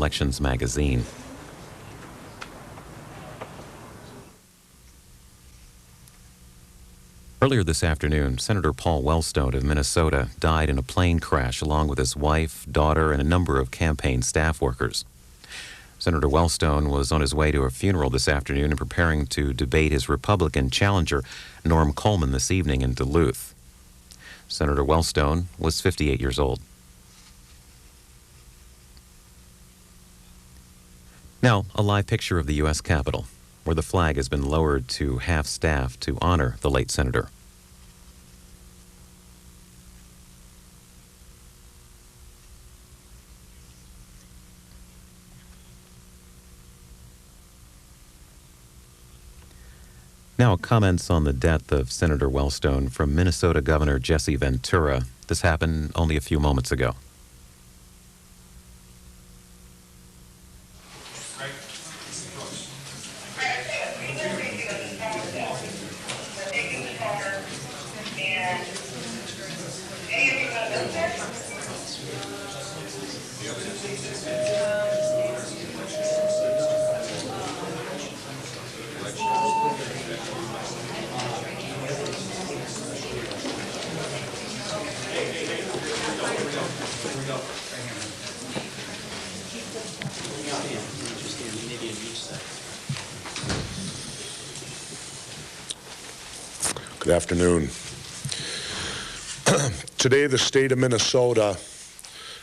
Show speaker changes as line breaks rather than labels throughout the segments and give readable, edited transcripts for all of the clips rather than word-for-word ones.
Elections magazine. Earlier this afternoon, Senator Paul Wellstone of Minnesota died in a plane crash along with his wife, daughter, and a number of campaign staff workers. Senator Wellstone was on his way to a funeral this afternoon and preparing to debate his Republican challenger, Norm Coleman, this evening in Duluth. Senator Wellstone was 58 years old. Now, a live picture of the U.S. Capitol, where the flag has been lowered to half-staff to honor the late senator. Now, comments on the death of Senator Wellstone from Minnesota Governor Jesse Ventura. This happened only a few moments ago.
Good afternoon. Today, the state of Minnesota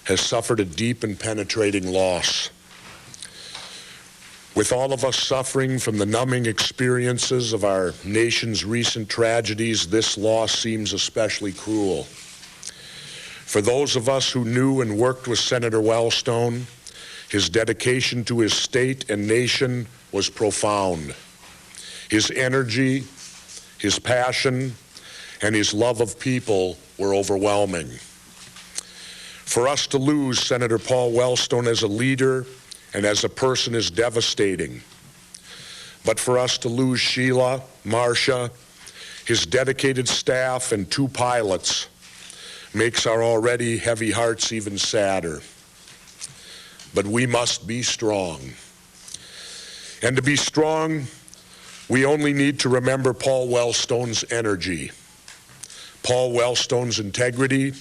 has suffered a deep and penetrating loss. With all of us suffering from the numbing experiences of our nation's recent tragedies, this loss seems especially cruel. For those of us who knew and worked with Senator Wellstone, his dedication to his state and nation was profound. His energy, his passion, and his love of people were overwhelming. For us to lose Senator Paul Wellstone as a leader and as a person is devastating. But for us to lose Sheila, Marcia, his dedicated staff, and 2 pilots makes our already heavy hearts even sadder. But we must be strong. And to be strong, we only need to remember Paul Wellstone's energy, Paul Wellstone's integrity,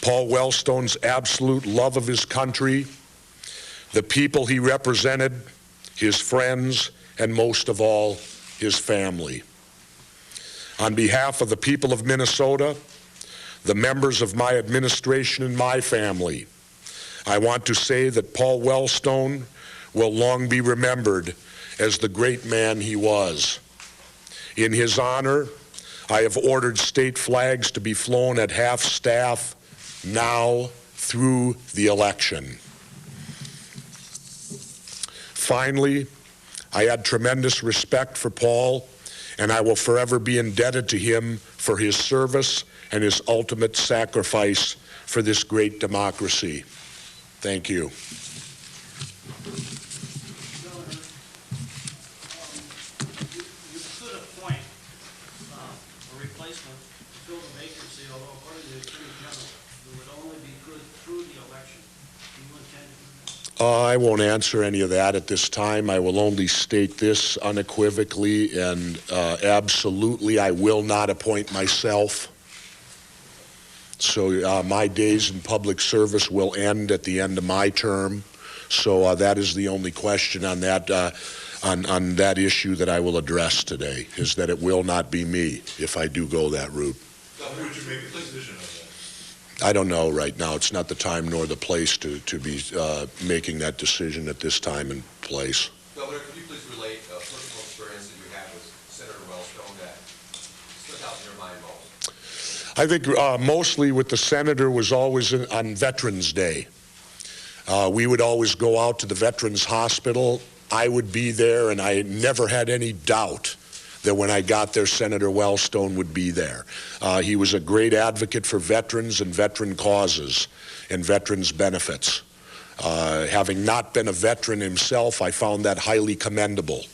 Paul Wellstone's absolute love of his country, the people he represented, his friends, and most of all, his family. On behalf of the people of Minnesota, the members of my administration and my family, I want to say that Paul Wellstone will long be remembered as the great man he was. In his honor, I have ordered state flags to be flown at half-staff now through the election. Finally, I had tremendous respect for Paul, and I will forever be indebted to him for his service and his ultimate sacrifice for this great democracy. Thank you. I won't answer any of that at this time. I will only state this unequivocally and absolutely, I will not appoint myself. So my days in public service will end at the end of my term. So that is the only question on that on that issue that I will address today, is that it will not be me if I do go that route.
Governor, would you make a decision on that?
I don't know right now. It's not the time nor the place to be making that decision at this time and place.
Governor, could you please relate a personal experience that you had with Senator Wellstone that stuck out in your mind most?
I think mostly with the senator was always on Veterans Day. We would always go out to the Veterans Hospital. I would be there, and I never had any doubt that when I got there, Senator Wellstone would be there. He was a great advocate for veterans and veteran causes and veterans benefits. Having not been a veteran himself, I found that highly commendable,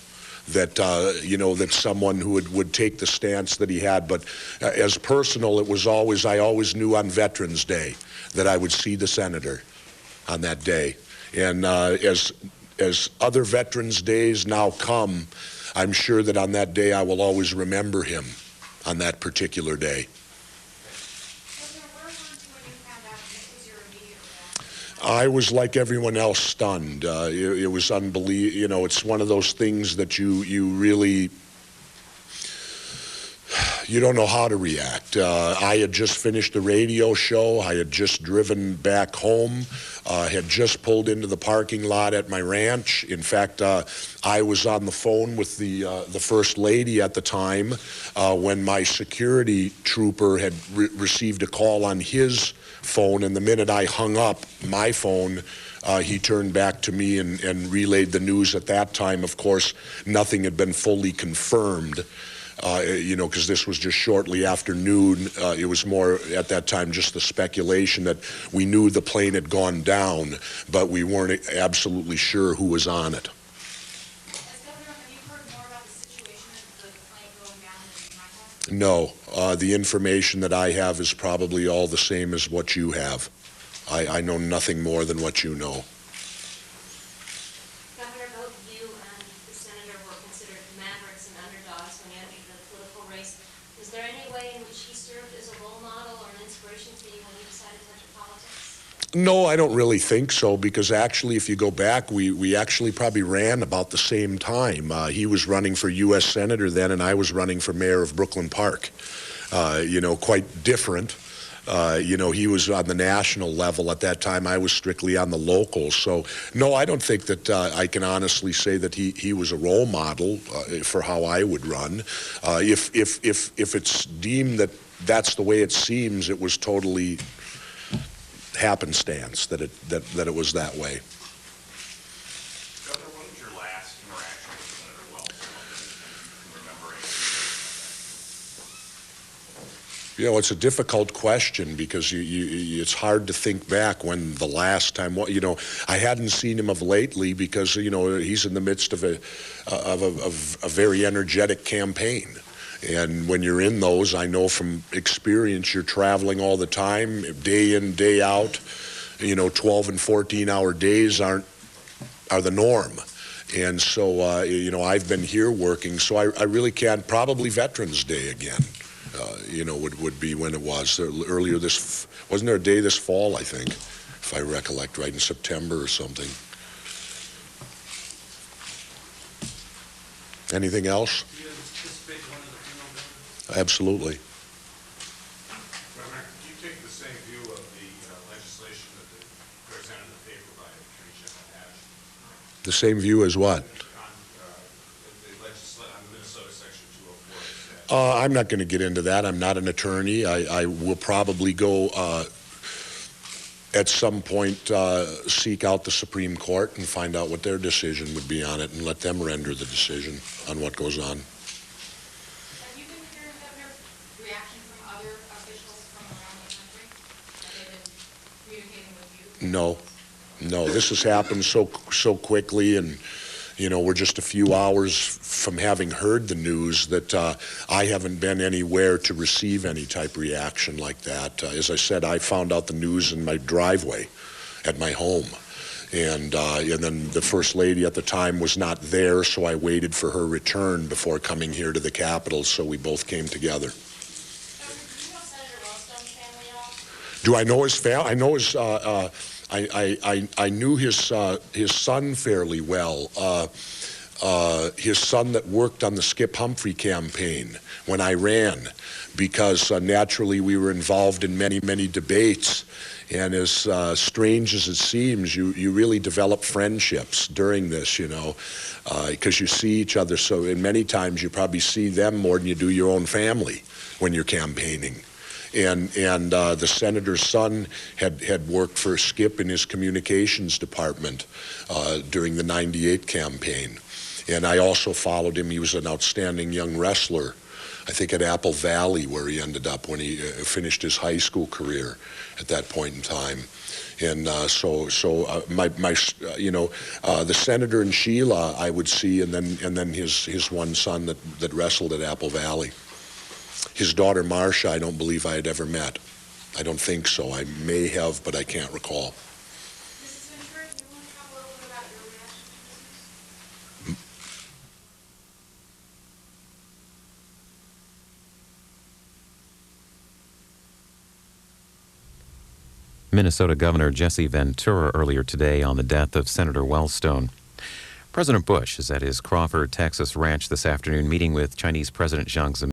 that that someone who would take the stance that he had. But as personal, it was always, I always knew on Veterans Day that I would see the senator on that day. And as other Veterans Days now come, I'm sure that on that day I will always remember him on that particular day. I was like everyone else, stunned. It was unbelievable. You know, it's one of those things that you really, you don't know how to react. I had just finished the radio show. I had just driven back home. Had just pulled into the parking lot at my ranch. In fact, I was on the phone with the First Lady at the time when my security trooper had received a call on his phone, and the minute I hung up my phone, he turned back to me and relayed the news. At that time, of course, nothing had been fully confirmed. You know, because this was just shortly after noon. It was more, at that time, just the speculation that we knew the plane had gone down, but we weren't absolutely sure who was on it.
As Governor, have you heard more about the situation of the plane going down than you might have?
No. The information that I have is probably all the same as what you have. I know nothing more than what you know.
Governor, both you and the senator were considered mavericks and underdogs when you entered the political race. Was there any way in which he served as a role model or an inspiration to you when you decided to enter politics?
No, I don't really think so, because actually, if you go back, we actually probably ran about the same time. He was running for U.S. Senator then, and I was running for mayor of Brooklyn Park. You know, quite different. You know, he was on the national level at that time. I was strictly on the local. So, no, I don't think that I can honestly say that he was a role model for how I would run. If it's deemed that that's the way it seems, it was totally happenstance that it was that way.
Governor, what was your last interaction with Senator Wellstone? Remembering?
You know, it's a difficult question because it's hard to think back when the last time. You know, I hadn't seen him of lately because, you know, he's in the midst of a very energetic campaign. And when you're in those, I know from experience, you're traveling all the time, day in, day out. You know, 12 and 14-hour days are the norm. And so, you know, I've been here working, so I really can't. Probably Veterans Day again. You know, would be when it was earlier this. Wasn't there a day this fall? I think, if I recollect right, in September or something. Anything else?
Do you anticipate one of the funeral, Governor?
Absolutely.
Governor, do you take the same view of the legislation that presented in the paper by Attorney General Hatch?
The same view as what?
On the Minnesota Section 204 statute?
I'm not going to get into that. I'm not an attorney. I will probably go at some point seek out the Supreme Court and find out what their decision would be on it and let them render the decision on what goes on.
Have you been hearing, Governor, reaction from other officials from around the country? Have they been communicating with you?
No. This has happened so quickly, and you know, we're just a few hours from having heard the news that I haven't been anywhere to receive any type of reaction like that. As I said, I found out the news in my driveway at my home. And then the First Lady at the time was not there, so I waited for her return before coming here to the Capitol, so we both came together.
Do you know Senator Wellstone's family at all?
Do I know his family? I know his. I knew his son fairly well. His son that worked on the Skip Humphrey campaign when I ran, because naturally we were involved in many debates. And as strange as it seems, you really develop friendships during this, you know, because you see each other. So, and many times you probably see them more than you do your own family when you're campaigning. And the senator's son had worked for Skip in his communications department during the '98 campaign. And I also followed him. He was an outstanding young wrestler, I think at Apple Valley, where he ended up when he finished his high school career at that point in time. And the senator and Sheila I would see, and then his one son that wrestled at Apple Valley. His daughter Marcia, I don't believe I had ever met. I don't think so. I may have, but I can't recall.
Mrs. Ventura, do you want to talk
Minnesota Governor Jesse Ventura earlier today on the death of Senator Wellstone. President Bush is at his Crawford, Texas ranch this afternoon meeting with Chinese President Jiang Zemin.